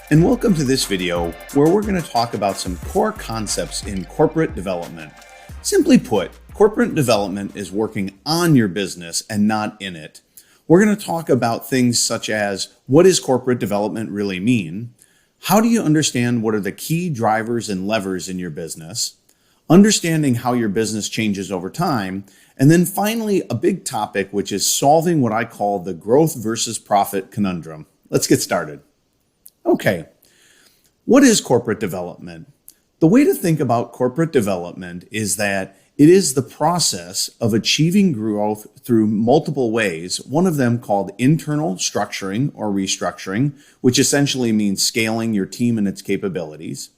And welcome to this video where we're going to talk about some core concepts in corporate development. Simply put, corporate development is working on your business and not in it. We're going to talk about things such as what does corporate development really mean? How do you understand what are the key drivers and levers in your business? Understanding how your business changes over time. And then finally, a big topic, which is solving what I call the growth versus profit conundrum. Let's get started. Okay, what is corporate development? The way to think about corporate development is that it is the process of achieving growth through multiple ways, one of them called internal structuring or restructuring, which essentially means scaling your team and its capabilities.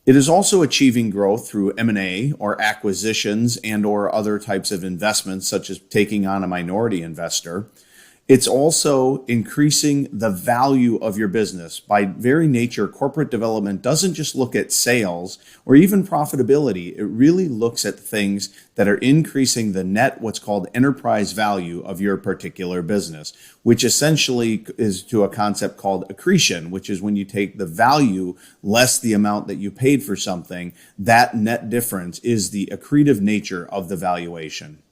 It is also achieving growth through M&A or acquisitions and or other types of investments, such as taking on a minority investor. It's also increasing the value of your business. By very nature, corporate development doesn't just look at sales or even profitability. It really looks at things that are increasing the net, what's called enterprise value of your particular business, which essentially is to a concept called accretion, which is when you take the value less the amount that you paid for something, that net difference is the accretive nature of the valuation.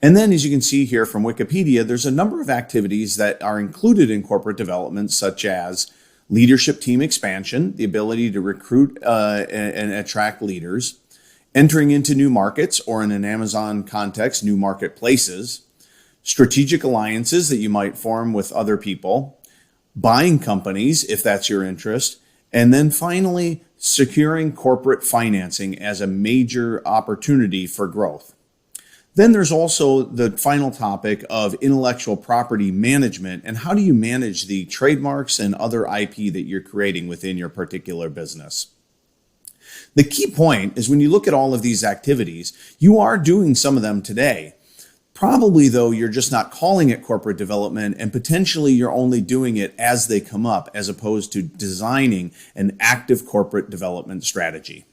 And then, as you can see here from Wikipedia, there's a number of activities that are included in corporate development, such as leadership team expansion, the ability to recruit and attract leaders, entering into new markets, or in an Amazon context, new marketplaces, strategic alliances that you might form with other people, buying companies, if that's your interest, and then finally, securing corporate financing as a major opportunity for growth. Then there's also the final topic of intellectual property management and how do you manage the trademarks and other IP that you're creating within your particular business. The key point is when you look at all of these activities, you are doing some of them today. Probably, though, you're just not calling it corporate development, and potentially you're only doing it as they come up as opposed to designing an active corporate development strategy.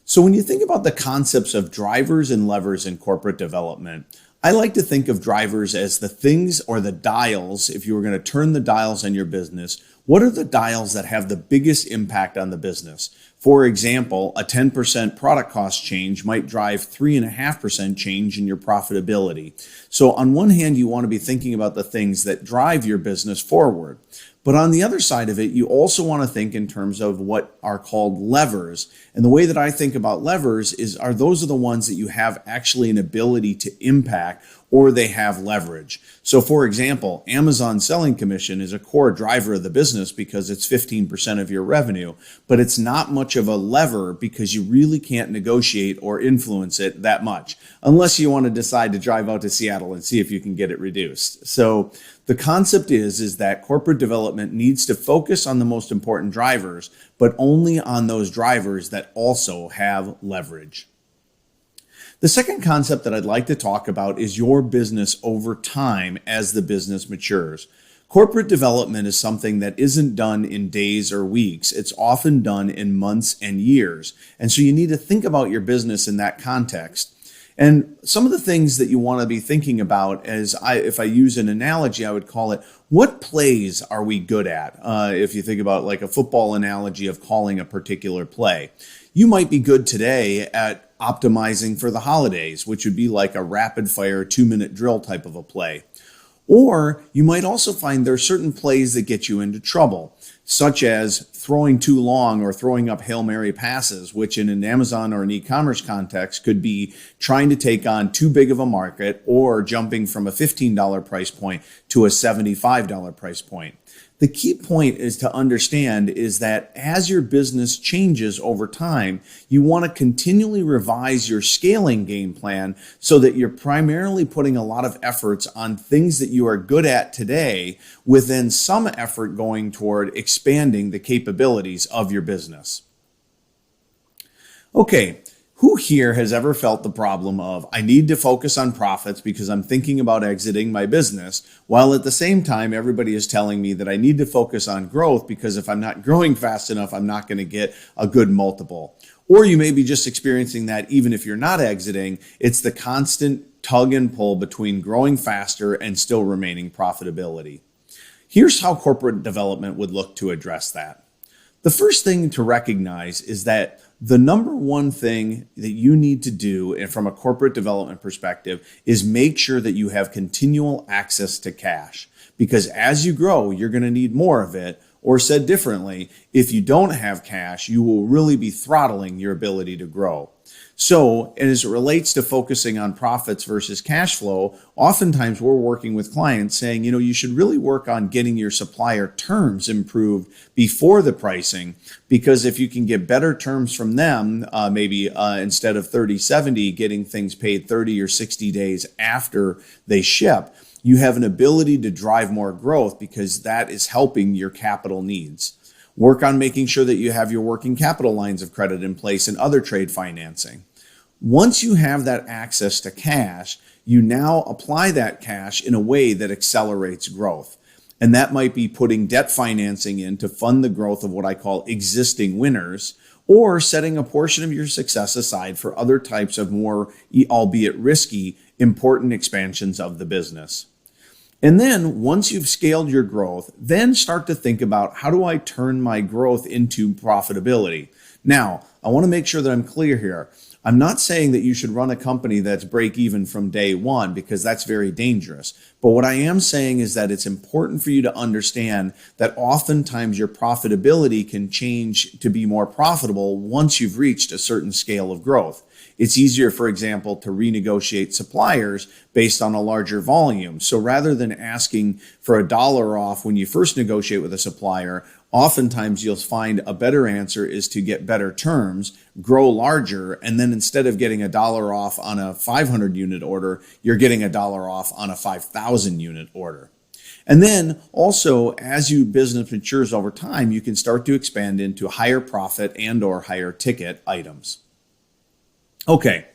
So when you think about the concepts of drivers and levers in corporate development, I like to think of drivers as the things or the dials. If you were going to turn the dials on your business, what are the dials that have the biggest impact on the business? For example, a 10% product cost change might drive 3.5% change in your profitability. So on one hand, you want to be thinking about the things that drive your business forward. But on the other side of it, you also want to think in terms of what are called levers. And the way that I think about levers are those are the ones that you have actually an ability to impact or they have leverage. So for example, Amazon selling commission is a core driver of the business because it's 15% of your revenue, but it's not much of a lever because you really can't negotiate or influence it that much, unless you want to decide to drive out to Seattle and see if you can get it reduced. So the concept is that corporate development needs to focus on the most important drivers, but only on those drivers that also have leverage. The second concept that I'd like to talk about is your business over time as the business matures. Corporate development is something that isn't done in days or weeks. It's often done in months and years. And so you need to think about your business in that context. And some of the things that you want to be thinking about if I use an analogy, I would call it, what plays are we good at? If you think about like a football analogy of calling a particular play, you might be good today at optimizing for the holidays, which would be like a rapid fire 2-minute drill type of a play. Or you might also find there are certain plays that get you into trouble, such as throwing too long or throwing up Hail Mary passes, which in an Amazon or an e-commerce context could be trying to take on too big of a market or jumping from a $15 price point to a $75 price point. The key point is to understand is that as your business changes over time, you want to continually revise your scaling game plan so that you're primarily putting a lot of efforts on things that you are good at today, with then some effort going toward expanding the capabilities of your business. Okay. Who here has ever felt the problem of, I need to focus on profits because I'm thinking about exiting my business, while at the same time, everybody is telling me that I need to focus on growth because if I'm not growing fast enough, I'm not going to get a good multiple. Or you may be just experiencing that even if you're not exiting, it's the constant tug and pull between growing faster and still remaining profitability. Here's how corporate development would look to address that. The first thing to recognize is that the number one thing that you need to do, and from a corporate development perspective, is make sure that you have continual access to cash. Because as you grow, you're going to need more of it. Or said differently, if you don't have cash, you will really be throttling your ability to grow. So as it relates to focusing on profits versus cash flow, oftentimes we're working with clients saying, you should really work on getting your supplier terms improved before the pricing, because if you can get better terms from them, maybe instead of 30-70, getting things paid 30 or 60 days after they ship, you have an ability to drive more growth because that is helping your capital needs. Work on making sure that you have your working capital lines of credit in place and other trade financing. Once you have that access to cash, you now apply that cash in a way that accelerates growth. And that might be putting debt financing in to fund the growth of what I call existing winners, or setting a portion of your success aside for other types of more, albeit risky, important expansions of the business. And then once you've scaled your growth, then start to think about, how do I turn my growth into profitability? Now, I want to make sure that I'm clear here. I'm not saying that you should run a company that's break even from day one, because that's very dangerous. But what I am saying is that it's important for you to understand that oftentimes your profitability can change to be more profitable once you've reached a certain scale of growth. It's easier, for example, to renegotiate suppliers based on a larger volume. So rather than asking for $1 off when you first negotiate with a supplier, oftentimes you'll find a better answer is to get better terms, grow larger, and then instead of getting $1 off on a 500 unit order, you're getting $1 off on a 5,000 unit order. And then also, as your business matures over time, you can start to expand into higher profit and or higher ticket items. Okay,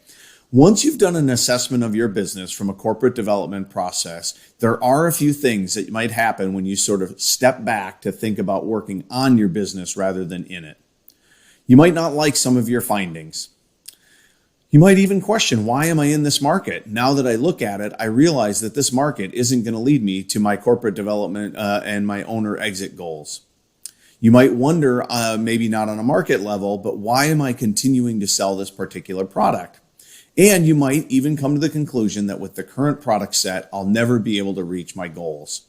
once you've done an assessment of your business from a corporate development process, there are a few things that might happen when you sort of step back to think about working on your business rather than in it. You might not like some of your findings. You might even question, why am I in this market? Now that I look at it, I realize that this market isn't going to lead me to my corporate development and my owner exit goals. You might wonder, maybe not on a market level, but why am I continuing to sell this particular product? And you might even come to the conclusion that with the current product set, I'll never be able to reach my goals.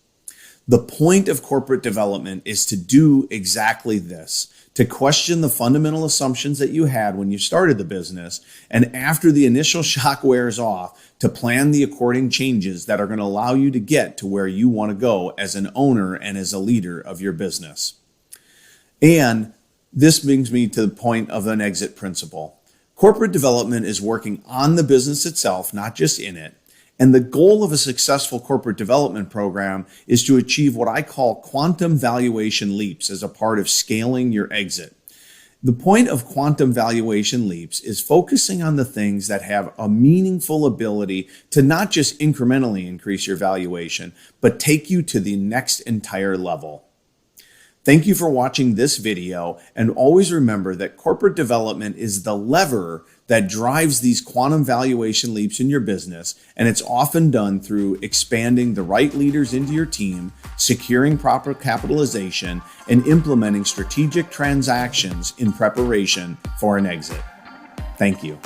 The point of corporate development is to do exactly this, to question the fundamental assumptions that you had when you started the business, and after the initial shock wears off, to plan the according changes that are going to allow you to get to where you want to go as an owner and as a leader of your business. And this brings me to the point of an exit principle. Corporate development is working on the business itself, not just in it. And the goal of a successful corporate development program is to achieve what I call quantum valuation leaps as a part of scaling your exit. The point of quantum valuation leaps is focusing on the things that have a meaningful ability to not just incrementally increase your valuation, but take you to the next entire level. Thank you for watching this video, and always remember that corporate development is the lever that drives these quantum valuation leaps in your business, and it's often done through expanding the right leaders into your team, securing proper capitalization, and implementing strategic transactions in preparation for an exit. Thank you.